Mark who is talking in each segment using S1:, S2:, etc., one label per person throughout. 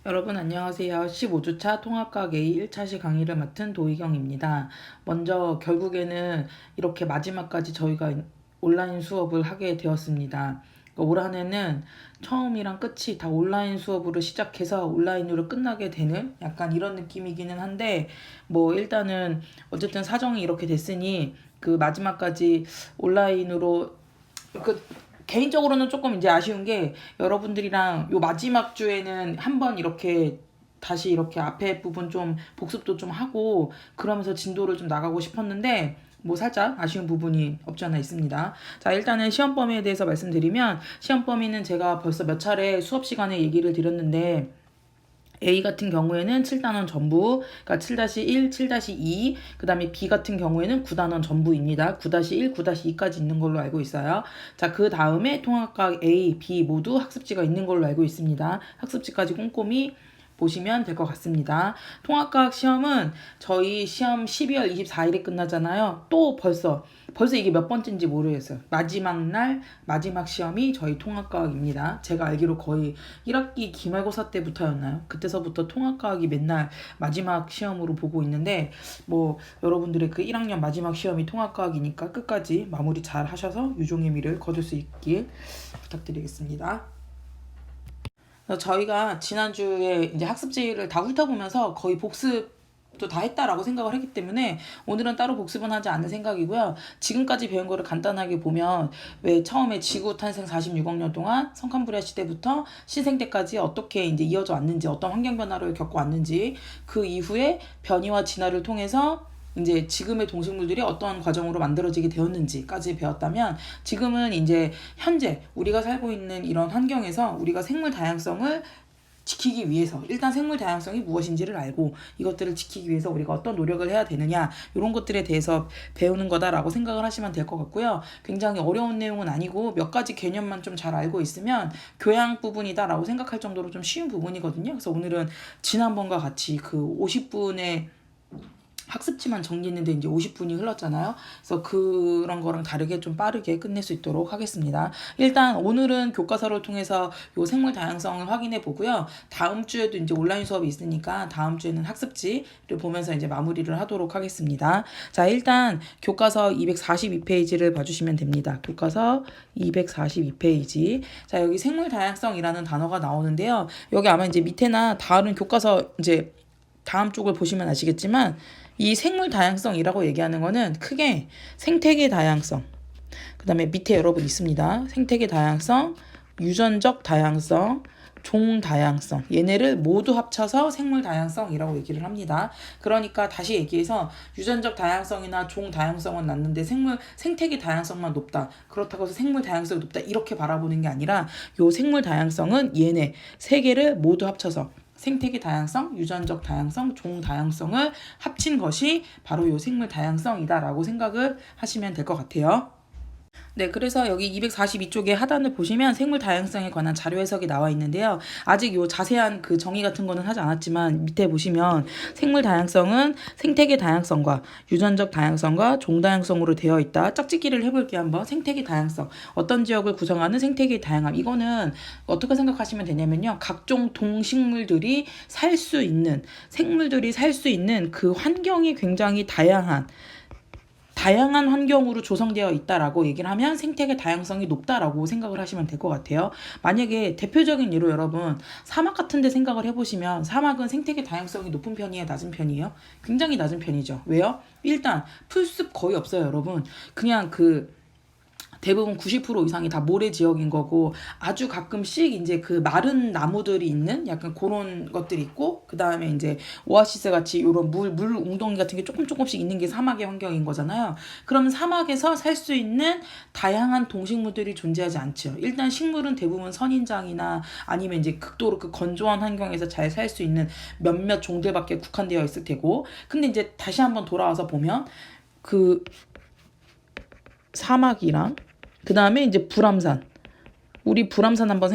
S1: 여러분 안녕하세요. 15주차 통합과학 A 1차시 강의를 맡은 도희경입니다. 먼저 결국에는 이렇게 마지막까지 저희가 온라인 수업을 하게 되었습니다. 올 한해는 처음이랑 끝이 다 온라인 수업으로 시작해서 온라인으로 끝나게 되는 약간 이런 느낌이기는 한데, 뭐 일단은 어쨌든 사정이 이렇게 됐으니 그 마지막까지 온라인으로 개인적으로는 조금 이제 아쉬운 게, 여러분들이랑 요 마지막 주에는 한번 이렇게 다시 이렇게 앞에 부분 좀 복습도 좀 하고 그러면서 진도를 좀 나가고 싶었는데, 뭐 살짝 아쉬운 부분이 없지 않아 있습니다. 자, 일단은 시험 범위에 대해서 말씀드리면, 시험 범위는 제가 벌써 몇 차례 수업 시간에 얘기를 드렸는데, A 같은 경우에는 7단원 전부, 그러니까 7-1, 7-2, 그 다음에 B 같은 경우에는 9단원 전부입니다. 9-1, 9-2까지 있는 걸로 알고 있어요. 자, 그 다음에 통합과학 A, B 모두 학습지가 있는 걸로 알고 있습니다. 학습지까지 꼼꼼히 보시면 될 것 같습니다. 통합과학 시험은 저희 시험 12월 24일에 끝나잖아요. 또 벌써 이게 몇 번째인지 모르겠어요. 마지막 날 마지막 시험이 저희 통합과학입니다. 제가 알기로 거의 1학기 기말고사 때부터였나요? 그때서부터 통합과학이 맨날 마지막 시험으로 보고 있는데, 뭐 여러분들의 그 1학년 마지막 시험이 통합과학이니까 끝까지 마무리 잘 하셔서 유종의 미를 거둘 수 있길 부탁드리겠습니다. 저희가 지난주에 이제 학습지를 다 훑어보면서 거의 복습도 다 했다라고 생각을 했기 때문에 오늘은 따로 복습은 하지 않는 생각이고요. 지금까지 배운 거를 간단하게 보면, 왜 처음에 지구 탄생 46억 년 동안 성칸브리아 시대부터 신생 때까지 어떻게 이제 이어져 왔는지, 어떤 환경 변화를 겪고 왔는지, 그 이후에 변이와 진화를 통해서 이제 지금의 동식물들이 어떤 과정으로 만들어지게 되었는지까지 배웠다면, 지금은 이제 현재 우리가 살고 있는 이런 환경에서 우리가 생물 다양성을 지키기 위해서, 일단 생물 다양성이 무엇인지를 알고 이것들을 지키기 위해서 우리가 어떤 노력을 해야 되느냐, 이런 것들에 대해서 배우는 거다라고 생각을 하시면 될 것 같고요. 굉장히 어려운 내용은 아니고 몇 가지 개념만 좀 잘 알고 있으면 교양 부분이다라고 생각할 정도로 좀 쉬운 부분이거든요. 그래서 오늘은 지난번과 같이 그 50분의 학습지만 정리했는데 이제 50분이 흘렀잖아요. 그래서 그런 거랑 다르게 좀 빠르게 끝낼 수 있도록 하겠습니다. 일단 오늘은 교과서를 통해서 요 생물 다양성을 확인해 보고요. 다음 주에도 이제 온라인 수업이 있으니까 다음 주에는 학습지를 보면서 이제 마무리를 하도록 하겠습니다. 자, 일단 교과서 242페이지를 봐주시면 됩니다. 교과서 242페이지. 자, 여기 생물 다양성이라는 단어가 나오는데요. 여기 아마 이제 밑에나 다른 교과서 이제 다음 쪽을 보시면 아시겠지만, 이 생물 다양성이라고 얘기하는 거는 크게 생태계 다양성, 그 다음에 밑에 여러분 있습니다. 생태계 다양성, 유전적 다양성, 종 다양성, 얘네를 모두 합쳐서 생물 다양성이라고 얘기를 합니다. 그러니까 다시 얘기해서, 유전적 다양성이나 종 다양성은 낮는데 생태계 다양성만 높다, 그렇다고 해서 생물 다양성이 높다, 이렇게 바라보는 게 아니라, 요 생물 다양성은 얘네 세 개를 모두 합쳐서 생태계 다양성, 유전적 다양성, 종 다양성을 합친 것이 바로 요 생물 다양성이다라고 생각을 하시면 될 것 같아요. 네, 그래서 여기 242쪽의 하단을 보시면 생물 다양성에 관한 자료 해석이 나와 있는데요. 아직 요 자세한 그 정의 같은 거는 하지 않았지만, 밑에 보시면 생물 다양성은 생태계 다양성과 유전적 다양성과 종 다양성으로 되어 있다. 짝짓기를 해볼게요, 한번. 생태계 다양성. 어떤 지역을 구성하는 생태계의 다양함. 이거는 어떻게 생각하시면 되냐면요. 각종 동식물들이 살 수 있는, 생물들이 살 수 있는 그 환경이 굉장히 다양한 환경으로 조성되어 있다라고 얘기를 하면 생태계 다양성이 높다라고 생각을 하시면 될 것 같아요. 만약에 대표적인 예로 여러분 사막 같은 데 생각을 해보시면, 사막은 생태계 다양성이 높은 편이에요, 낮은 편이에요? 굉장히 낮은 편이죠. 왜요? 일단 풀숲 거의 없어요, 여러분. 그냥 대부분 90% 이상이 다 모래 지역인 거고, 아주 가끔씩 이제 그 마른 나무들이 있는 약간 그런 것들이 있고, 그 다음에 이제 오아시스 같이 이런 물 웅덩이 같은 게 조금씩 있는 게 사막의 환경인 거잖아요. 그러면 사막에서 살 수 있는 다양한 동식물들이 존재하지 않죠. 일단 식물은 대부분 선인장이나 아니면 이제 극도로 그 건조한 환경에서 잘 살 수 있는 몇몇 종들밖에 국한되어 있을 테고, 근데 이제 다시 한번 돌아와서 보면 그 사막이랑 그 다음에 이제 불암산. 우리 불암산 한번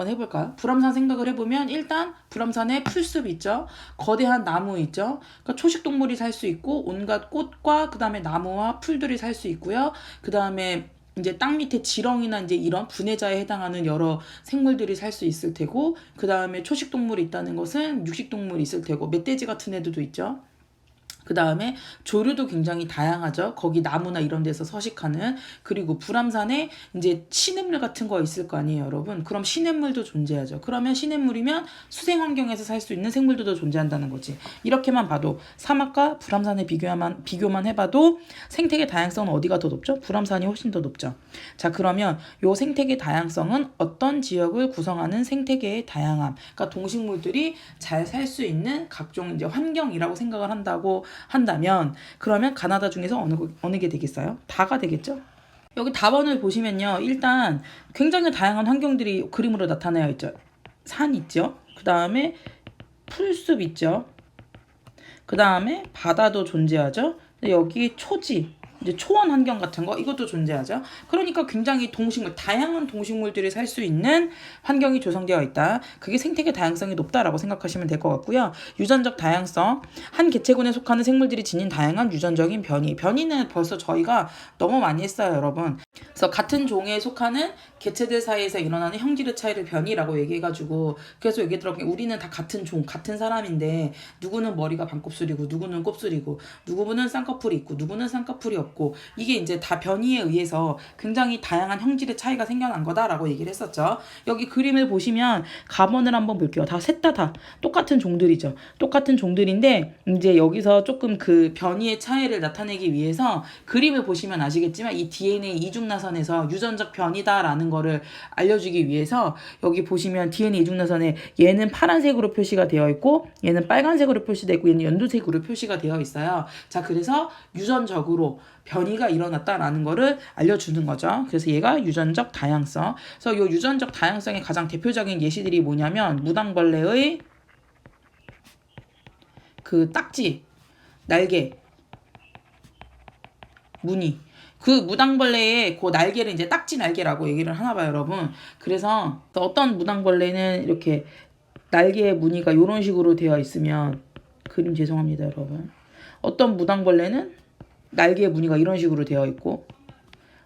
S1: 해볼까요? 불암산 생각을 해보면, 일단 불암산에 풀숲 있죠. 거대한 나무 있죠. 그러니까 초식동물이 살 수 있고, 온갖 꽃과 그 다음에 나무와 풀들이 살 수 있고요. 그 다음에 이제 땅 밑에 지렁이나 이제 이런 분해자에 해당하는 여러 생물들이 살 수 있을 테고, 그 다음에 초식 동물이 있다는 것은 육식 동물이 있을 테고, 멧돼지 같은 애들도 있죠. 그 다음에 조류도 굉장히 다양하죠. 거기 나무나 이런 데서 서식하는. 그리고 불암산에 이제 시냇물 같은 거 있을 거 아니에요, 여러분. 그럼 시냇물도 존재하죠. 그러면 시냇물이면 수생 환경에서 살 수 있는 생물들도 존재한다는 거지. 이렇게만 봐도 사막과 불암산에 비교만 해봐도 생태계 다양성은 어디가 더 높죠? 불암산이 훨씬 더 높죠. 자, 그러면 요 생태계 다양성은 어떤 지역을 구성하는 생태계의 다양함. 그러니까 동식물들이 잘 살 수 있는 각종 이제 환경이라고 생각을 한다면 그러면 가나다 중에서 어느 게 되겠어요? 다가 되겠죠? 여기 답안을 보시면요. 일단 굉장히 다양한 환경들이 그림으로 나타나여 있죠. 산 있죠. 그 다음에 풀숲 있죠. 그 다음에 바다도 존재하죠. 여기 초지, 이제 초원 환경 같은 거 이것도 존재하죠. 그러니까 굉장히 다양한 동식물들이 살 수 있는 환경이 조성되어 있다. 그게 생태계 다양성이 높다라고 생각하시면 될 것 같고요. 유전적 다양성, 한 개체군에 속하는 생물들이 지닌 다양한 유전적인 변이. 변이는 벌써 저희가 너무 많이 했어요, 여러분. 그래서 같은 종에 속하는 개체들 사이에서 일어나는 형질의 차이를 변이라고 얘기해가지고, 그래서 얘기 들어보면 우리는 다 같은 종, 같은 사람인데 누구는 머리가 반곱슬이고 누구는 곱슬이고 누구는 쌍꺼풀이 있고 누구는 쌍꺼풀이 없고, 이게 이제 다 변이에 의해서 굉장히 다양한 형질의 차이가 생겨난 거다라고 얘기를 했었죠. 여기 그림을 보시면 가번을 한번 볼게요. 셋 다 똑같은 종들이죠. 똑같은 종들인데 이제 여기서 조금 그 변이의 차이를 나타내기 위해서 그림을 보시면 아시겠지만 이 DNA 이중나선에서 유전적 변이다라는 거를 알려주기 위해서 여기 보시면 DNA 이중나선에 얘는 파란색으로 표시가 되어 있고 얘는 빨간색으로 표시되어 있고 얘는 연두색으로 표시가 되어 있어요. 자, 그래서 유전적으로 변이가 일어났다라는 거를 알려주는 거죠. 그래서 얘가 유전적 다양성. 그래서 이 유전적 다양성의 가장 대표적인 예시들이 뭐냐면 무당벌레의 그 딱지, 날개, 무늬. 그 무당벌레의 그 날개를 이제 딱지 날개라고 얘기를 하나 봐요, 여러분. 그래서 어떤 무당벌레는 이렇게 날개의 무늬가 이런 식으로 되어 있으면, 그림 죄송합니다, 여러분. 어떤 무당벌레는 날개의 무늬가 이런 식으로 되어 있고,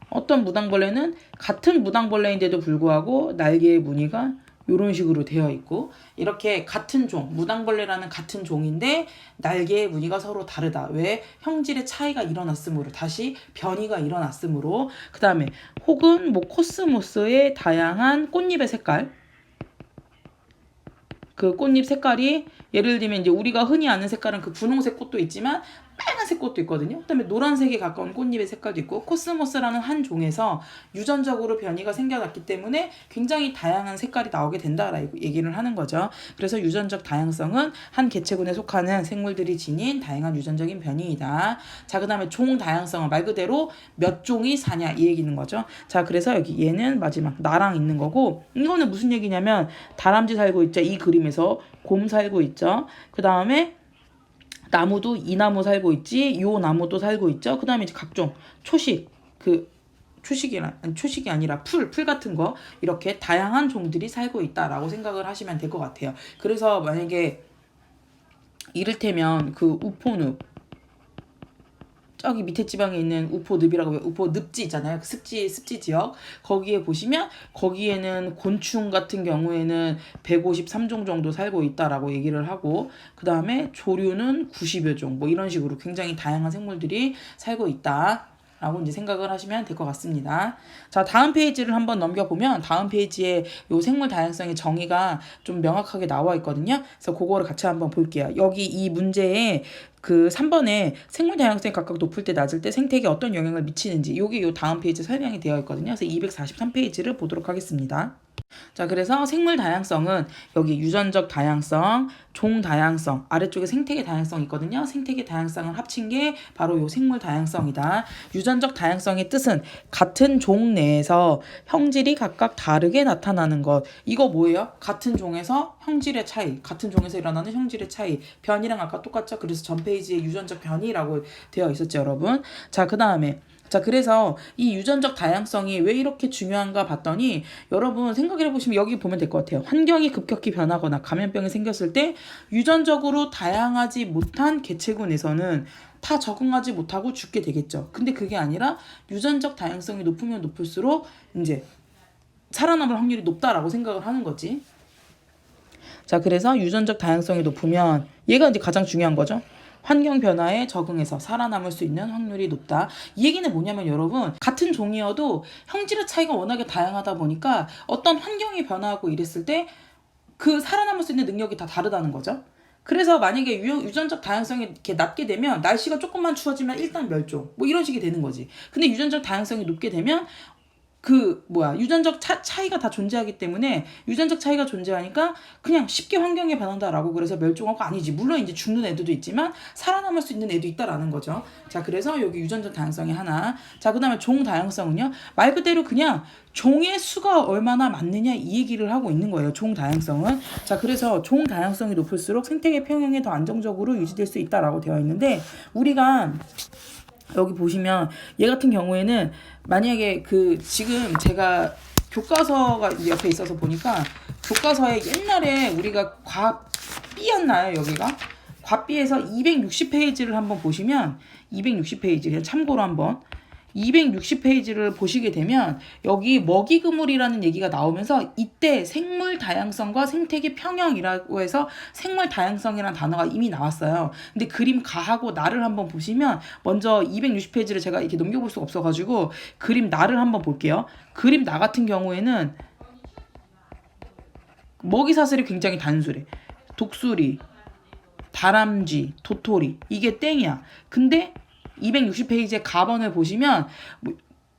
S1: 어떤 무당벌레는 같은 무당벌레인데도 불구하고 날개의 무늬가 이런 식으로 되어 있고, 이렇게 같은 종, 무당벌레라는 같은 종인데 날개의 무늬가 서로 다르다. 왜? 형질의 차이가 일어났으므로, 다시 변이가 일어났으므로. 그 다음에 혹은 코스모스의 다양한 꽃잎의 색깔, 그 꽃잎 색깔이 예를 들면 이제 우리가 흔히 아는 색깔은 그 분홍색 꽃도 있지만 빨간색 꽃도 있거든요. 그다음에 노란색에 가까운 꽃잎의 색깔도 있고, 코스모스라는 한 종에서 유전적으로 변이가 생겨났기 때문에 굉장히 다양한 색깔이 나오게 된다라고 얘기를 하는 거죠. 그래서 유전적 다양성은 한 개체군에 속하는 생물들이 지닌 다양한 유전적인 변이이다. 자, 그다음에 종 다양성은 말 그대로 몇 종이 사냐 이 얘기는 거죠. 자, 그래서 여기 얘는 마지막 나랑 있는 거고, 이거는 무슨 얘기냐면 다람쥐 살고 있죠. 이 그림에서 곰 살고 있죠. 그 다음에 나무도 이 나무 살고 있지, 요 나무도 살고 있죠. 그 다음에 이제 각종 초식, 초식이 아니라 풀 같은 거, 이렇게 다양한 종들이 살고 있다라고 생각을 하시면 될 것 같아요. 그래서 만약에 이를테면 그 우포늪, 저기 밑에 지방에 있는 우포늪이라고 해요. 우포늪지 있잖아요. 그 습지 지역. 거기에 보시면 거기에는 곤충 같은 경우에는 153종 정도 살고 있다라고 얘기를 하고, 그 다음에 조류는 90여 종, 뭐 이런 식으로 굉장히 다양한 생물들이 살고 있다 라고 이제 생각을 하시면 될 것 같습니다. 자, 다음 페이지를 한번 넘겨보면 다음 페이지에 요 생물 다양성의 정의가 좀 명확하게 나와 있거든요. 그래서 그거를 같이 한번 볼게요. 여기 이 문제에 그 3번에 생물 다양성이 각각 높을 때 낮을 때 생태계에 어떤 영향을 미치는지, 요게 요 다음 페이지 설명이 되어 있거든요. 그래서 243페이지를 보도록 하겠습니다. 자, 그래서 생물 다양성은 여기 유전적 다양성, 종 다양성, 아래쪽에 생태계 다양성이 있거든요. 생태계 다양성을 합친 게 바로 요 생물 다양성이다. 유전적 다양성의 뜻은 같은 종 내에서 형질이 각각 다르게 나타나는 것. 이거 뭐예요? 같은 종에서 형질의 차이, 같은 종에서 일어나는 형질의 차이. 변이랑 아까 똑같죠? 그래서 전 페이지에 유전적 변이라고 되어 있었죠, 여러분. 자, 그 다음에 그래서 이 유전적 다양성이 왜 이렇게 중요한가 봤더니, 여러분 생각해 보시면 여기 보면 될 것 같아요. 환경이 급격히 변하거나 감염병이 생겼을 때 유전적으로 다양하지 못한 개체군에서는 다 적응하지 못하고 죽게 되겠죠. 근데 그게 아니라 유전적 다양성이 높으면 높을수록 이제 살아남을 확률이 높다라고 생각을 하는 거지. 자, 그래서 유전적 다양성이 높으면 얘가 이제 가장 중요한 거죠. 환경 변화에 적응해서 살아남을 수 있는 확률이 높다. 이 얘기는 뭐냐면 여러분, 같은 종이어도 형질의 차이가 워낙에 다양하다 보니까 어떤 환경이 변화하고 이랬을 때 그 살아남을 수 있는 능력이 다 다르다는 거죠. 그래서 만약에 유전적 다양성이 이렇게 낮게 되면 날씨가 조금만 추워지면 일단 멸종, 뭐 이런 식이 되는 거지. 근데 유전적 다양성이 높게 되면 유전적 차이가 다 존재하기 때문에 유전적 차이가 존재하니까 그냥 쉽게 환경에 반한다라고 그래서 멸종하고 아니지. 물론 이제 죽는 애들도 있지만 살아남을 수 있는 애도 있다라는 거죠. 자, 그래서 여기 유전적 다양성이 하나. 자, 그 다음에 종 다양성은요. 말 그대로 그냥 종의 수가 얼마나 많느냐 이 얘기를 하고 있는 거예요. 종 다양성은. 자, 그래서 종 다양성이 높을수록 생태계 평형이 더 안정적으로 유지될 수 있다라고 되어 있는데 우리가 여기 보시면 얘 같은 경우에는 만약에 지금 제가 교과서가 옆에 있어서 보니까 교과서에 옛날에 우리가 과비였나요? 여기가 과비에서 260페이지를 한번 보시면 260페이지 그냥 참고로 한번 260페이지를 보시게 되면 여기 먹이그물이라는 얘기가 나오면서 이때 생물 다양성과 생태계 평형이라고 해서 생물 다양성이라는 단어가 이미 나왔어요. 근데 그림 가하고 나를 한번 보시면 먼저 260페이지를 제가 이렇게 넘겨볼 수가 없어가지고 그림 나를 한번 볼게요. 그림 나 같은 경우에는 먹이 사슬이 굉장히 단순해. 독수리, 다람쥐, 도토리 이게 땡이야. 근데 260페이지의 가번을 보시면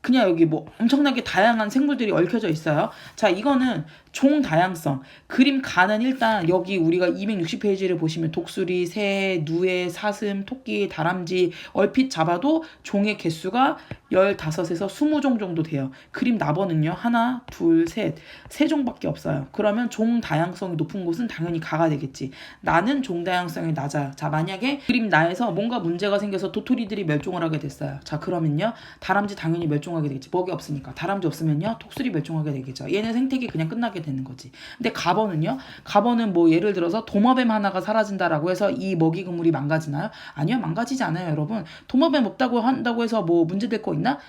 S1: 그냥 여기 엄청나게 다양한 생물들이 얽혀져 있어요. 자, 이거는 종 다양성. 그림 가는 일단 여기 우리가 260페이지를 보시면 독수리, 새, 누에, 사슴, 토끼, 다람쥐 얼핏 잡아도 종의 개수가 15에서 20종 정도 돼요. 그림 나번은요. 하나, 둘, 셋. 세 종밖에 없어요. 그러면 종 다양성이 높은 곳은 당연히 가가 되겠지. 나는 종 다양성이 낮아요. 자, 만약에 그림 나에서 뭔가 문제가 생겨서 도토리들이 멸종을 하게 됐어요. 자, 그러면요. 다람쥐 당연히 멸종하게 되겠지. 먹이 없으니까. 다람쥐 없으면요. 독수리 멸종하게 되겠죠. 얘는 생태계 그냥 끝나게 되는 거지. 근데 가번은요? 가번은 예를 들어서 도마뱀 하나가 사라진다라고 해서 이 먹이 그물이 망가지나요? 아니요, 망가지지 않아요, 여러분. 도마뱀 없다고 한다고 해서 문제될 거 있나?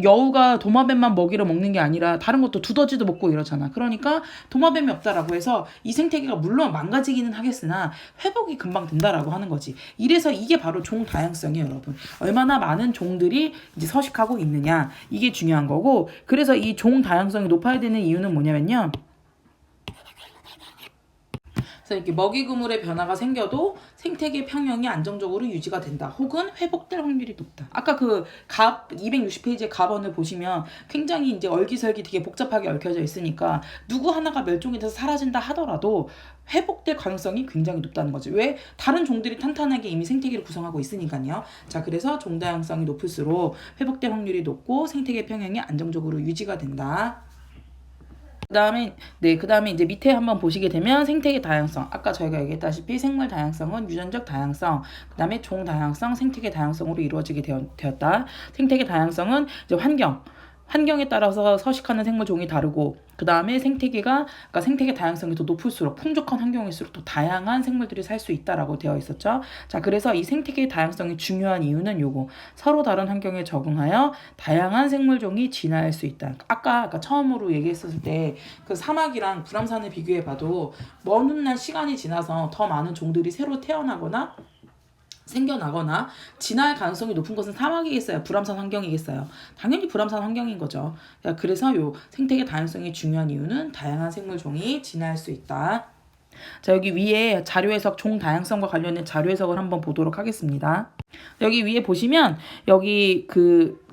S1: 여우가 도마뱀만 먹이로 먹는 게 아니라 다른 것도 두더지도 먹고 이러잖아. 그러니까 도마뱀이 없다라고 해서 이 생태계가 물론 망가지기는 하겠으나 회복이 금방 된다라고 하는 거지. 이래서 이게 바로 종 다양성이에요, 여러분. 얼마나 많은 종들이 이제 서식하고 있느냐 이게 중요한 거고. 그래서 이 종 다양성이 높아야 되는 이유는 뭐냐면요. 그래서 이렇게 먹이 그물의 변화가 생겨도 생태계 평형이 안정적으로 유지가 된다. 혹은 회복될 확률이 높다. 아까 260페이지의 가번을 보시면 굉장히 이제 얼기설기 되게 복잡하게 얽혀져 있으니까 누구 하나가 멸종이 돼서 사라진다 하더라도 회복될 가능성이 굉장히 높다는 거죠. 왜? 다른 종들이 탄탄하게 이미 생태계를 구성하고 있으니까요. 자, 그래서 종 다양성이 높을수록 회복될 확률이 높고 생태계 평형이 안정적으로 유지가 된다. 그 다음에 이제 밑에 한번 보시게 되면 생태계 다양성. 아까 저희가 얘기했다시피 생물 다양성은 유전적 다양성, 그 다음에 종 다양성, 생태계 다양성으로 이루어지게 되었다. 생태계 다양성은 이제 환경에 따라서 서식하는 생물 종이 다르고, 그 다음에 그러니까 생태계 다양성이 더 높을수록 풍족한 환경일수록 더 다양한 생물들이 살 수 있다라고 되어 있었죠. 자, 그래서 이 생태계 다양성이 중요한 이유는 요거. 서로 다른 환경에 적응하여 다양한 생물종이 진화할 수 있다. 아까 처음으로 얘기했었을 때 그 사막이랑 불암산을 비교해봐도 먼 훗날 시간이 지나서 더 많은 종들이 새로 태어나거나 생겨나거나 진화할 가능성이 높은 것은 사막이겠어요? 불암산 환경이겠어요? 당연히 불암산 환경인 거죠. 그래서 요 생태계 다양성이 중요한 이유는 다양한 생물종이 진화할 수 있다. 자, 여기 위에 자료 해석, 종 다양성과 관련된 자료 해석을 한번 보도록 하겠습니다. 여기 위에 보시면 여기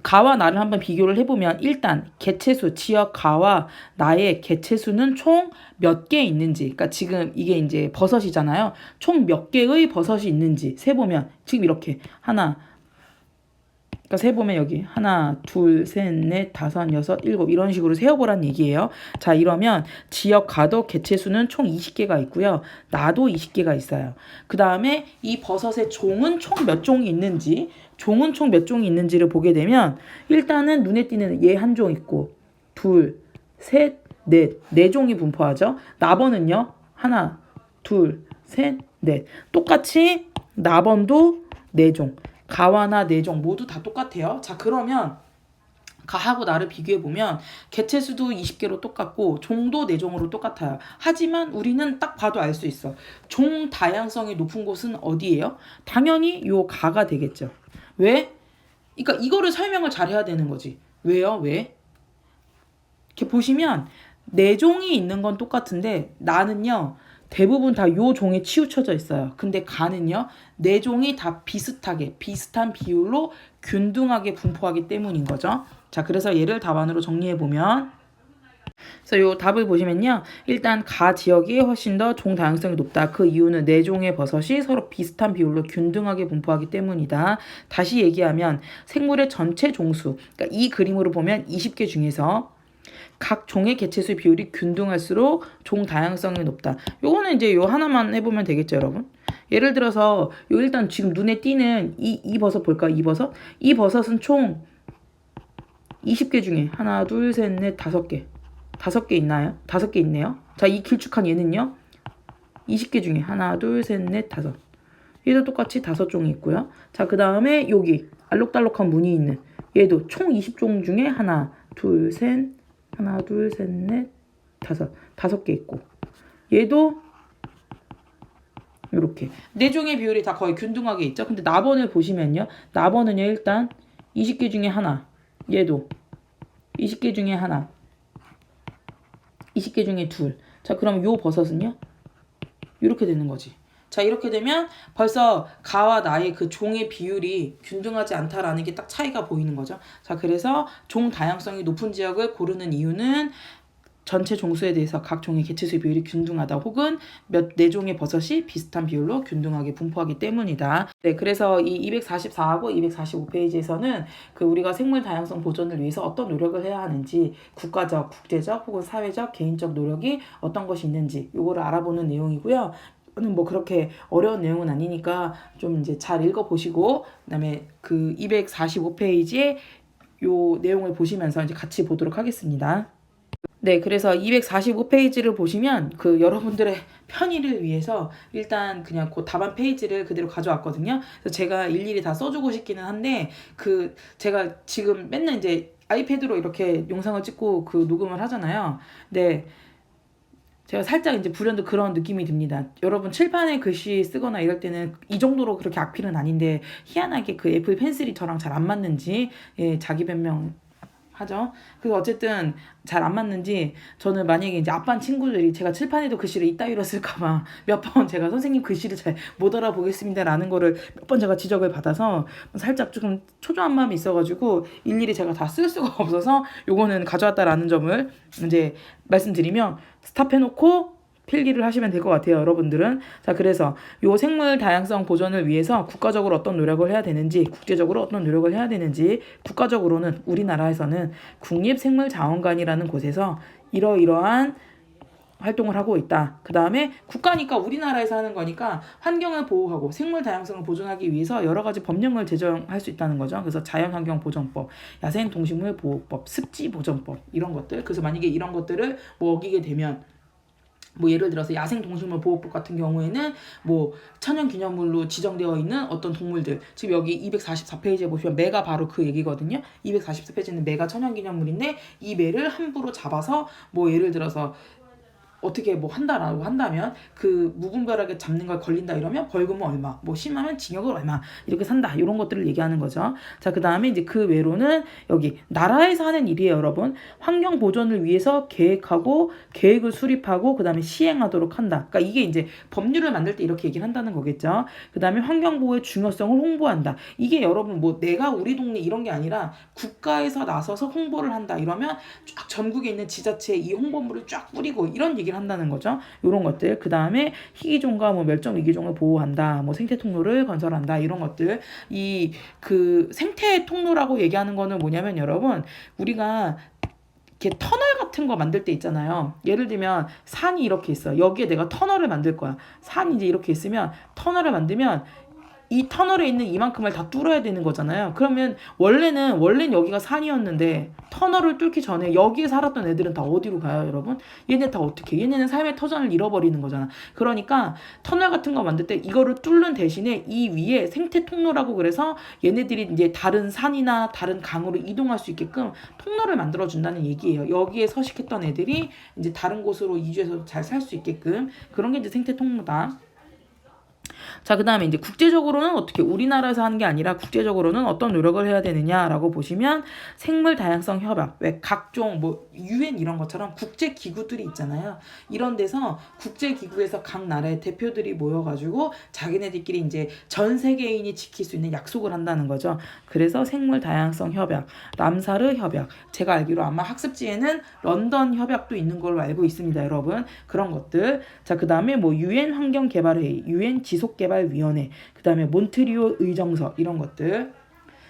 S1: 가와 나를 한번 비교를 해보면 일단 개체수, 지역 가와 나의 개체수는 총 몇 개 있는지, 그러니까 지금 이게 이제 버섯이잖아요. 총 몇 개의 버섯이 있는지 세보면 지금 이렇게 그러니까 세보면 여기 하나, 둘, 셋, 넷, 다섯, 여섯, 일곱 이런 식으로 세어보란 얘기예요. 자, 이러면 지역 가도 개체수는 총 20개가 있고요. 나도 20개가 있어요. 그 다음에 이 버섯의 종은 총 몇 종이 있는지, 종은 총 몇 종이 있는지를 보게 되면 일단은 눈에 띄는 얘 한 종 있고, 둘, 셋, 넷, 네 종이 분포하죠. 나번은요, 하나, 둘, 셋, 넷. 똑같이 나번도 4종. 가와나 내종 모두 다 똑같아요. 자, 그러면 가하고 나를 비교해보면 개체수도 20개로 똑같고 종도 내종으로 똑같아요. 하지만 우리는 딱 봐도 알 수 있어. 종 다양성이 높은 곳은 어디예요? 당연히 요 가가 되겠죠. 왜? 그러니까 이거를 설명을 잘 해야 되는 거지. 왜요? 왜? 이렇게 보시면 내종이 있는 건 똑같은데 나는요 대부분 다 요 종에 치우쳐져 있어요. 근데 가는요 내종이 다 비슷하게 비슷한 비율로 균등하게 분포하기 때문인 거죠. 자, 그래서 얘를 답안으로 정리해 보면, 그래서 요 답을 보시면요, 일단 가 지역이 훨씬 더 종 다양성이 높다. 그 이유는 네 종의 버섯이 서로 비슷한 비율로 균등하게 분포하기 때문이다. 다시 얘기하면 생물의 전체 종수, 그러니까 이 그림으로 보면 20개 중에서 각 종의 개체수 비율이 균등할수록 종 다양성이 높다. 요거는 이제 요 하나만 해보면 되겠죠, 여러분. 예를 들어서 요 일단 지금 눈에 띄는 이 버섯 볼까요? 이 버섯? 이 버섯은 총 20개 중에 하나, 둘, 셋, 넷, 5개. 5개 있나요? 5개 있네요. 자, 이 길쭉한 얘는요. 20개 중에 하나, 둘, 셋, 넷, 5. 얘도 똑같이 5종이 있고요. 자, 그 다음에 여기 알록달록한 무늬 있는 얘도 총 20종 중에 하나, 둘, 셋, 넷, 5. 5개 있고. 얘도 이렇게 네 종의 비율이 다 거의 균등하게 있죠. 근데 나번을 보시면요. 나번은요, 일단 20개 중에 하나. 얘도 20개 중에 하나, 20개 중에 둘. 자, 그럼 요 버섯은요? 이렇게 되는 거지. 자, 이렇게 되면 벌써 가와 나의 그 종의 비율이 균등하지 않다라는 게 딱 차이가 보이는 거죠. 자, 그래서 종 다양성이 높은 지역을 고르는 이유는 전체 종수에 대해서 각 종의 개체수 비율이 균등하다, 혹은 네 종의 버섯이 비슷한 비율로 균등하게 분포하기 때문이다. 네, 그래서 이 244하고 245페이지에서는 그 우리가 생물 다양성 보존을 위해서 어떤 노력을 해야 하는지, 국가적, 국제적 혹은 사회적, 개인적 노력이 어떤 것이 있는지 요거를 알아보는 내용이고요. 는 뭐 그렇게 어려운 내용은 아니니까 좀 이제 잘 읽어보시고, 그다음에 그 245페이지에 요 내용을 보시면서 이제 같이 보도록 하겠습니다. 네, 그래서 245페이지를 보시면 그 여러분들의 편의를 위해서 일단 그냥 그 답안 페이지를 그대로 가져왔거든요. 그래서 제가 일일이 다 써주고 싶기는 한데, 그 제가 지금 맨날 이제 아이패드로 이렇게 영상을 찍고 그 녹음을 하잖아요. 네. 제가 살짝 이제 불현듯 그런 느낌이 듭니다. 여러분 칠판에 글씨 쓰거나 이럴 때는 이 정도로 그렇게 악필은 아닌데, 희한하게 그 애플 펜슬이 저랑 잘 안 맞는지, 예, 자기 변명 하죠. 그래서 어쨌든 잘 안 맞는지, 저는 만약에 이제 아빠 친구들이 제가 칠판에도 글씨를 이따위로 쓸까봐 몇 번 제가 선생님 글씨를 잘 못 알아보겠습니다라는 거를 몇 번 제가 지적을 받아서 살짝 조금 초조한 마음이 있어가지고 일일이 제가 다 쓸 수가 없어서 요거는 가져왔다라는 점을 이제 말씀드리며 스탑해놓고 필기를 하시면 될 것 같아요, 여러분들은. 자, 그래서 요 생물 다양성 보존을 위해서 국가적으로 어떤 노력을 해야 되는지, 국제적으로 어떤 노력을 해야 되는지, 국가적으로는 우리나라에서는 국립생물자원관이라는 곳에서 이러이러한 활동을 하고 있다. 그 다음에 국가니까 우리나라에서 하는 거니까 환경을 보호하고 생물 다양성을 보존하기 위해서 여러 가지 법령을 제정할 수 있다는 거죠. 그래서 자연환경보전법, 야생동식물보호법, 습지보전법, 이런 것들. 그래서 만약에 이런 것들을 뭐 어기게 되면, 뭐 예를 들어서 야생동식물보호법 같은 경우에는 뭐 천연기념물로 지정되어 있는 어떤 동물들, 지금 여기 244페이지에 보시면 매가 바로 그 얘기거든요. 244페이지는 매가 천연기념물인데, 이 매를 함부로 잡아서 뭐 예를 들어서 어떻게 뭐 한다라고 한다면, 그 무분별하게 잡는 걸 걸린다 이러면 벌금은 얼마, 뭐 심하면 징역을 얼마, 이렇게 산다, 이런 것들을 얘기하는 거죠. 자, 그 다음에 이제 그 외로는 여기 나라에서 하는 일이에요, 여러분. 환경 보존을 위해서 계획하고 계획을 수립하고 그 다음에 시행하도록 한다. 그러니까 이게 이제 법률을 만들 때 이렇게 얘기를 한다는 거겠죠. 그 다음에 환경 보호의 중요성을 홍보한다. 이게 여러분 뭐 내가 우리 동네 이런 게 아니라 국가에서 나서서 홍보를 한다 이러면 쫙 전국에 있는 지자체에 이 홍보물을 쫙 뿌리고 이런 얘기 한다는 거죠. 이런 것들. 그 다음에 희귀종과 뭐 멸종 위기종을 보호한다, 뭐 생태 통로를 건설한다, 이런 것들. 이 그 생태 통로라고 얘기하는 거는 뭐냐면, 여러분 우리가 이렇게 터널 같은 거 만들 때 있잖아요. 예를 들면 산이 이렇게 있어. 여기에 내가 터널을 만들 거야. 산이 이제 이렇게 있으면 터널을 만들면 이 터널에 있는 이만큼을 다 뚫어야 되는 거잖아요. 그러면 원래는 여기가 산이었는데 터널을 뚫기 전에 여기에 살았던 애들은 다 어디로 가요, 여러분? 얘네 다 어떻게? 얘네는 삶의 터전을 잃어버리는 거잖아. 그러니까 터널 같은 거 만들 때 이거를 뚫는 대신에 이 위에 생태 통로라고 그래서 얘네들이 이제 다른 산이나 다른 강으로 이동할 수 있게끔 통로를 만들어 준다는 얘기예요. 여기에 서식했던 애들이 이제 다른 곳으로 이주해서 잘 살 수 있게끔 그런 게 이제 생태 통로다. 자, 그 다음에 이제 국제적으로는 어떻게 우리나라에서 하는 게 아니라 국제적으로는 어떤 노력을 해야 되느냐라고 보시면 생물 다양성 협약, 왜 각종 뭐 UN 이런 것처럼 국제 기구들이 있잖아요. 이런 데서 국제 기구에서 각 나라의 대표들이 모여가지고 자기네들끼리 이제 전 세계인이 지킬 수 있는 약속을 한다는 거죠. 그래서 생물 다양성 협약, 람사르 협약, 제가 알기로 아마 학습지에는 런던 협약도 있는 걸로 알고 있습니다, 여러분. 그런 것들. 자, 그 다음에 뭐 UN 환경개발회의, UN 지속개발위원회, 그 다음에 몬트리올 의정서 이런 것들.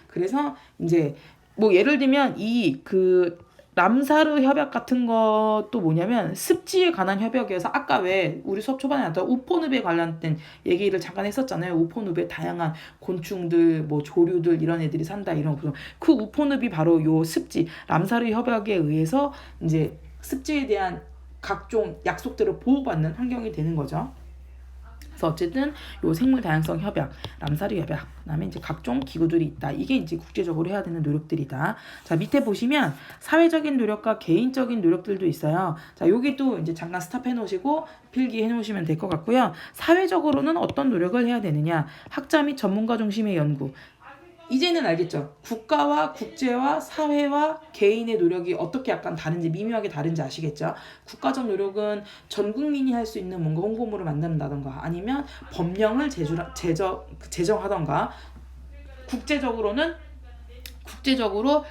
S1: 그래서 이제 뭐 예를 들면 이 그 람사르 협약 같은 것도 뭐냐면 습지에 관한 협약이어서 아까 왜 우리 수업 초반에 나왔던 우포늪에 관련된 얘기를 잠깐 했었잖아요. 우포늪에 다양한 곤충들, 뭐 조류들 이런 애들이 산다 이런 거. 그 우포늪이 바로 요 습지 람사르 협약에 의해서 이제 습지에 대한 각종 약속들을 보호받는 환경이 되는 거죠. 그래서 어쨌든 요 생물 다양성 협약, 람사르 협약, 그다음에 이제 각종 기구들이 있다. 이게 이제 국제적으로 해야 되는 노력들이다. 자, 밑에 보시면 사회적인 노력과 개인적인 노력들도 있어요. 자, 여기도 이제 잠깐 스탑해 놓으시고 필기해 놓으시면 될 것 같고요. 사회적으로는 어떤 노력을 해야 되느냐? 학자 및 전문가 중심의 연구. 이제는 알겠죠? 국가와 국제와 사회와 개인의 노력이 어떻게 약간 다른지, 미묘하게 다른지 아시겠죠? 국가적 노력은 전 국민이 할 수 있는 뭔가 홍보물을 만든다던가 아니면 법령을 제정하던가, 국제적으로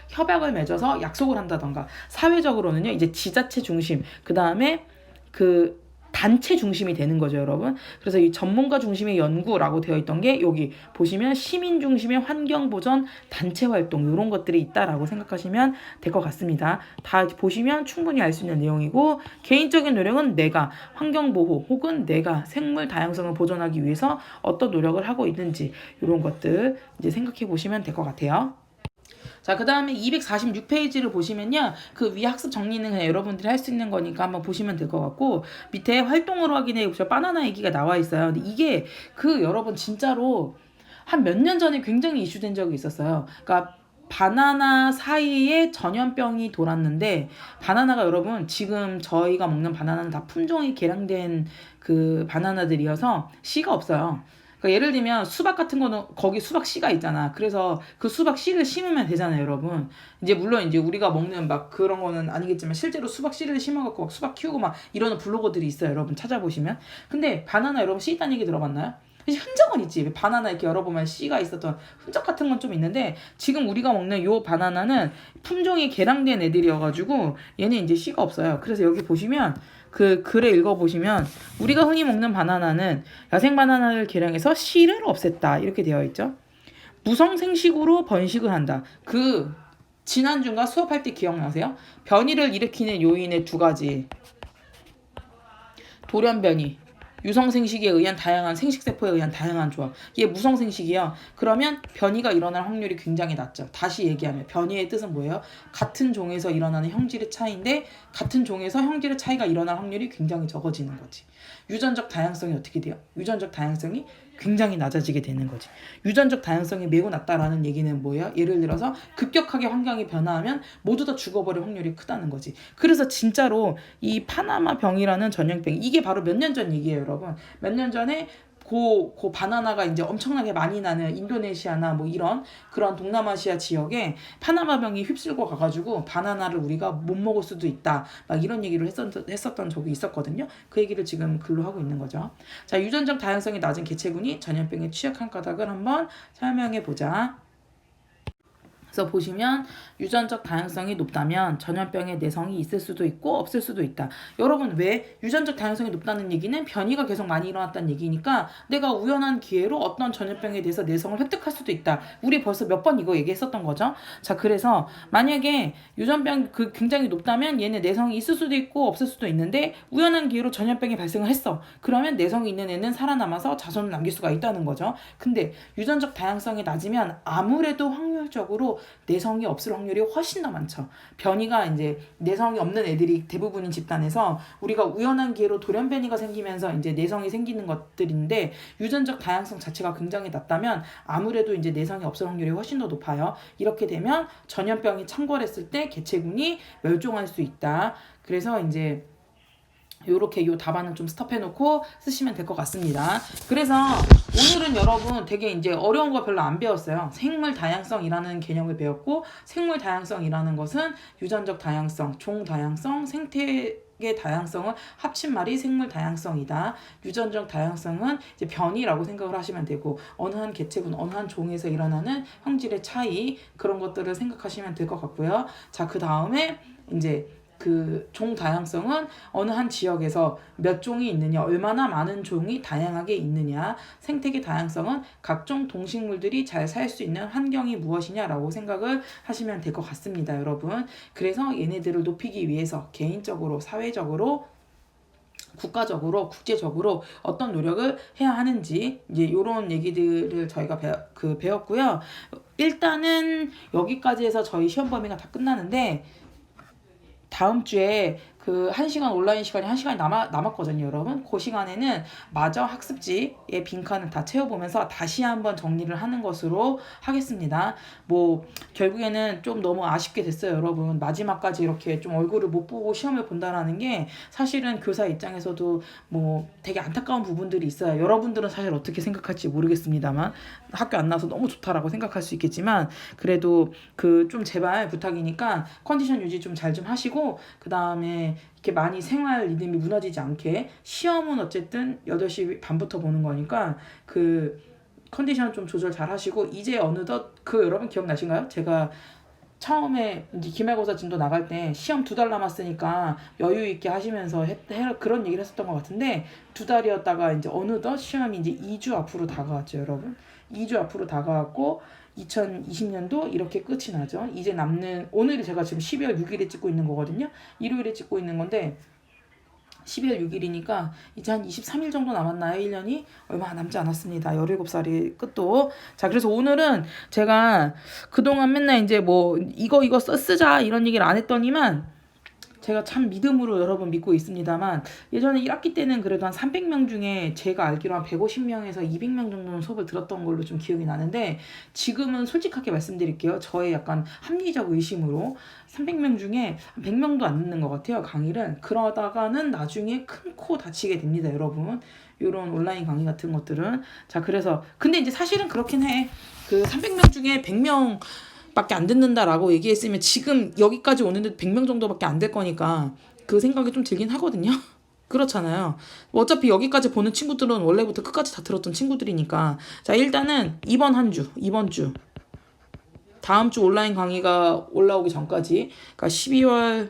S1: 협약을 맺어서 약속을 한다던가, 사회적으로는요 이제 지자체 중심, 그 다음에 그 단체 중심이 되는 거죠, 여러분. 그래서 이 전문가 중심의 연구라고 되어 있던 게 여기 보시면 시민 중심의 환경보전 단체 활동 이런 것들이 있다라고 생각하시면 될 것 같습니다. 다 보시면 충분히 알 수 있는 내용이고, 개인적인 노력은 내가 환경보호 혹은 내가 생물 다양성을 보존하기 위해서 어떤 노력을 하고 있는지 이런 것들 이제 생각해 보시면 될 것 같아요. 자, 그 다음에 246페이지를 보시면요. 그 위 학습 정리는 그냥 여러분들이 할 수 있는 거니까 한번 보시면 될 것 같고, 밑에 활동으로 확인해 보시면 바나나 얘기가 나와 있어요. 근데 이게 그 여러분 진짜로 한 몇 년 전에 굉장히 이슈된 적이 있었어요. 그러니까 바나나 사이에 전염병이 돌았는데, 바나나가 여러분 지금 저희가 먹는 바나나는 다 품종이 개량된 그 바나나들이어서 씨가 없어요. 그러니까 예를 들면 수박 같은 거는 거기 수박 씨가 있잖아. 그래서 그 수박 씨를 심으면 되잖아요, 여러분. 이제 물론 이제 우리가 먹는 막 그런 거는 아니겠지만 실제로 수박 씨를 심어갖고 막 수박 키우고 막 이러는 블로거들이 있어요, 여러분 찾아보시면. 근데 바나나 여러분 씨 있다는 얘기 들어봤나요? 흔적은 있지. 바나나 이렇게 열어보면 씨가 있었던 흔적 같은 건 좀 있는데, 지금 우리가 먹는 요 바나나는 품종이 개량된 애들이어가지고 얘는 이제 씨가 없어요. 그래서 여기 보시면 그 글에 읽어보시면 우리가 흔히 먹는 바나나는 야생 바나나를 개량해서 씨를 없앴다 이렇게 되어 있죠. 무성생식으로 번식을 한다. 그 지난주인가 수업할 때 기억나세요? 변이를 일으키는 요인의 두 가지. 돌연변이, 유성생식에 의한 다양한 생식세포에 의한 다양한 조합. 이게 무성생식이야. 그러면 변이가 일어날 확률이 굉장히 낮죠. 다시 얘기하면 변이의 뜻은 뭐예요? 같은 종에서 일어나는 형질의 차이인데 같은 종에서 형질의 차이가 일어날 확률이 굉장히 적어지는 거지. 유전적 다양성이 어떻게 돼요? 유전적 다양성이 굉장히 낮아지게 되는 거지. 유전적 다양성이 매우 낮다라는 얘기는 뭐예요? 예를 들어서 급격하게 환경이 변화하면 모두 다 죽어버릴 확률이 크다는 거지. 그래서 진짜로 이 파나마 병이라는 전염병, 이게 바로 몇 년 전 얘기예요, 여러분. 몇 년 전에 고 바나나가 이제 엄청나게 많이 나는 인도네시아나 뭐 이런 그런 동남아시아 지역에 파나마병이 휩쓸고 가가지고 바나나를 우리가 못 먹을 수도 있다, 막 이런 얘기를 했었던 적이 있었거든요. 그 얘기를 지금 글로 하고 있는 거죠. 자, 유전적 다양성이 낮은 개체군이 전염병에 취약한 까닭을 한번 설명해 보자. 그래서 보시면 유전적 다양성이 높다면 전염병의 내성이 있을 수도 있고 없을 수도 있다. 여러분, 왜 유전적 다양성이 높다는 얘기는 변이가 계속 많이 일어났다는 얘기니까 내가 우연한 기회로 어떤 전염병에 대해서 내성을 획득할 수도 있다. 우리 벌써 몇 번 이거 얘기했었던 거죠. 자, 그래서 만약에 유전병 굉장히 높다면 얘네 내성이 있을 수도 있고 없을 수도 있는데 우연한 기회로 전염병이 발생을 했어. 그러면 내성이 있는 애는 살아남아서 자손을 남길 수가 있다는 거죠. 근데 유전적 다양성이 낮으면 아무래도 확률적으로 내성이 없을 확률이 훨씬 더 많죠. 변이가 이제 내성이 없는 애들이 대부분인 집단에서 우리가 우연한 기회로 돌연변이가 생기면서 이제 내성이 생기는 것들인데 유전적 다양성 자체가 굉장히 낮다면 아무래도 이제 내성이 없을 확률이 훨씬 더 높아요. 이렇게 되면 전염병이 창궐했을 때 개체군이 멸종할 수 있다. 그래서 이제 요렇게 요 답안은 좀 스톱해놓고 쓰시면 될 것 같습니다. 그래서 오늘은 여러분 되게 이제 어려운 거 별로 안 배웠어요. 생물 다양성이라는 개념을 배웠고, 생물 다양성이라는 것은 유전적 다양성, 종 다양성, 생태계 다양성을 합친 말이 생물 다양성이다. 유전적 다양성은 이제 변이라고 생각을 하시면 되고, 어느 한 개체군, 어느 한 종에서 일어나는 형질의 차이, 그런 것들을 생각하시면 될 것 같고요. 자, 그 다음에 이제 그 종 다양성은 어느 한 지역에서 몇 종이 있느냐, 얼마나 많은 종이 다양하게 있느냐, 생태계 다양성은 각종 동식물들이 잘 살 수 있는 환경이 무엇이냐라고 생각을 하시면 될 것 같습니다, 여러분. 그래서 얘네들을 높이기 위해서 개인적으로, 사회적으로, 국가적으로, 국제적으로 어떤 노력을 해야 하는지 이제 이런 얘기들을 저희가 배웠고요. 일단은 여기까지 해서 저희 시험 범위가 다 끝나는데, 다음 주에 그 1시간 온라인 시간이 1시간이 남았거든요, 여러분. 그 시간에는 마저 학습지의 빈칸을 다 채워보면서 다시 한번 정리를 하는 것으로 하겠습니다. 뭐 결국에는 좀 너무 아쉽게 됐어요, 여러분. 마지막까지 이렇게 좀 얼굴을 못 보고 시험을 본다라는 게 사실은 교사 입장에서도 뭐 되게 안타까운 부분들이 있어요. 여러분들은 사실 어떻게 생각할지 모르겠습니다만, 학교 안 나와서 너무 좋다라고 생각할 수 있겠지만, 그래도 그 좀 제발 부탁이니까 컨디션 유지 좀 잘 좀 하시고, 그 다음에 이렇게 많이 생활 리듬이 무너지지 않게, 시험은 어쨌든 8시 반부터 보는 거니까 그 컨디션 좀 조절 잘 하시고, 이제 어느덧 그 여러분 기억나신가요? 제가 처음에 이제 기말고사 진도 나갈 때 시험 2달 남았으니까 여유 있게 하시면서 그런 얘기를 했었던 것 같은데, 2달이었다가 이제 어느덧 시험이 이제 2주 앞으로 다가왔죠, 여러분. 2주 앞으로 다가왔고 2020년도 이렇게 끝이 나죠. 이제 남는, 오늘이 제가 지금 12월 6일에 찍고 있는 거거든요. 일요일에 찍고 있는 건데 12월 6일이니까 이제 한 23일 정도 남았나요? 1년이? 얼마 남지 않았습니다. 17살이 끝도. 자, 그래서 오늘은 제가 그동안 맨날 이제 뭐 이거 쓰자 이런 얘기를 안 했더니만, 제가 참 믿음으로 여러분 믿고 있습니다만, 예전에 1학기 때는 그래도 한 300명 중에 제가 알기로 한 150명에서 200명 정도는 수업을 들었던 걸로 좀 기억이 나는데, 지금은 솔직하게 말씀드릴게요. 저의 약간 합리적 의심으로 300명 중에 한 100명도 안 듣는 것 같아요, 강의를. 그러다가는 나중에 큰 코 다치게 됩니다, 여러분. 이런 온라인 강의 같은 것들은. 자, 그래서 근데 이제 사실은 그렇긴 해. 그 300명 중에 100명 밖에 안 듣는다라고 얘기했으면 지금 여기까지 오는데 100명 정도밖에 안 될 거니까 그 생각이 좀 들긴 하거든요. 그렇잖아요. 어차피 여기까지 보는 친구들은 원래부터 끝까지 다 들었던 친구들이니까. 자, 일단은 이번 주 다음 주 온라인 강의가 올라오기 전까지, 그러니까 12월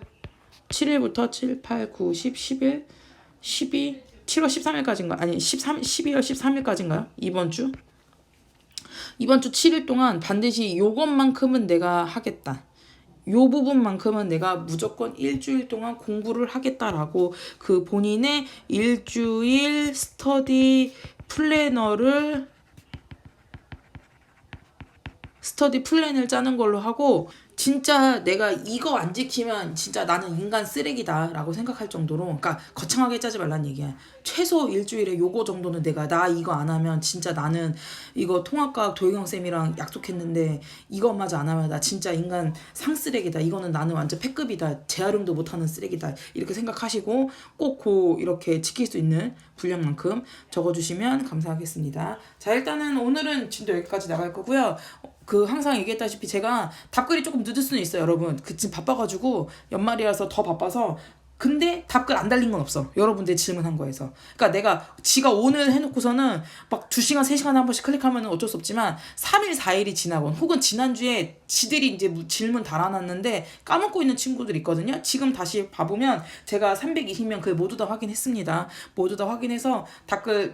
S1: 7일부터 7, 8, 9, 10, 11, 12, 7월 13일까지인가? 아니 12월 13일까지인가요? 이번 주 7일 동안 반드시 요것만큼은 내가 하겠다. 요 부분만큼은 내가 무조건 일주일 동안 공부를 하겠다라고 그 본인의 일주일 스터디 플랜을 짜는 걸로 하고, 진짜 내가 이거 안 지키면 진짜 나는 인간 쓰레기다 라고 생각할 정도로, 그러니까 거창하게 짜지 말란 얘기야. 최소 일주일에 요거 정도는 나 이거 안 하면 진짜 나는 이거 통합과학 도희경쌤이랑 약속했는데 이것마저 안 하면 나 진짜 인간 상쓰레기다. 이거는 나는 완전 패급이다. 재활용도 못하는 쓰레기다. 이렇게 생각하시고 꼭 이렇게 지킬 수 있는 분량만큼 적어주시면 감사하겠습니다. 자, 일단은 오늘은 진도 여기까지 나갈 거고요. 항상 얘기했다시피 제가 답글이 조금 늦을 수는 있어요, 여러분. 지금 바빠가지고 연말이라서 더 바빠서 근데 답글 안 달린 건 없어. 여러분들 질문한 거에서. 그러니까 내가 지가 오늘 해놓고서는 막 2시간, 3시간에 한 번씩 클릭하면 어쩔 수 없지만 3일, 4일이 지나건 혹은 지난주에 지들이 이제 질문 달아놨는데 까먹고 있는 친구들 있거든요. 지금 다시 봐보면 제가 320명 글 모두 다 확인했습니다. 모두 다 확인해서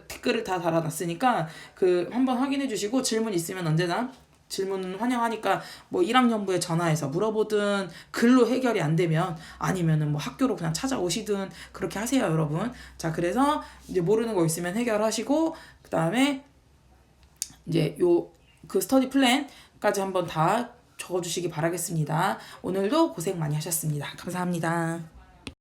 S1: 댓글을 다 달아놨으니까 그 한번 확인해 주시고 질문 있으면 언제나 질문 환영하니까 뭐 1학년부에 전화해서 물어보든 글로 해결이 안 되면 아니면은 뭐 학교로 그냥 찾아오시든 그렇게 하세요, 여러분. 자, 그래서 이제 모르는 거 있으면 해결하시고 그다음에 이제 요 그 스터디 플랜까지 한번 다 적어주시기 바라겠습니다. 오늘도 고생 많이 하셨습니다. 감사합니다.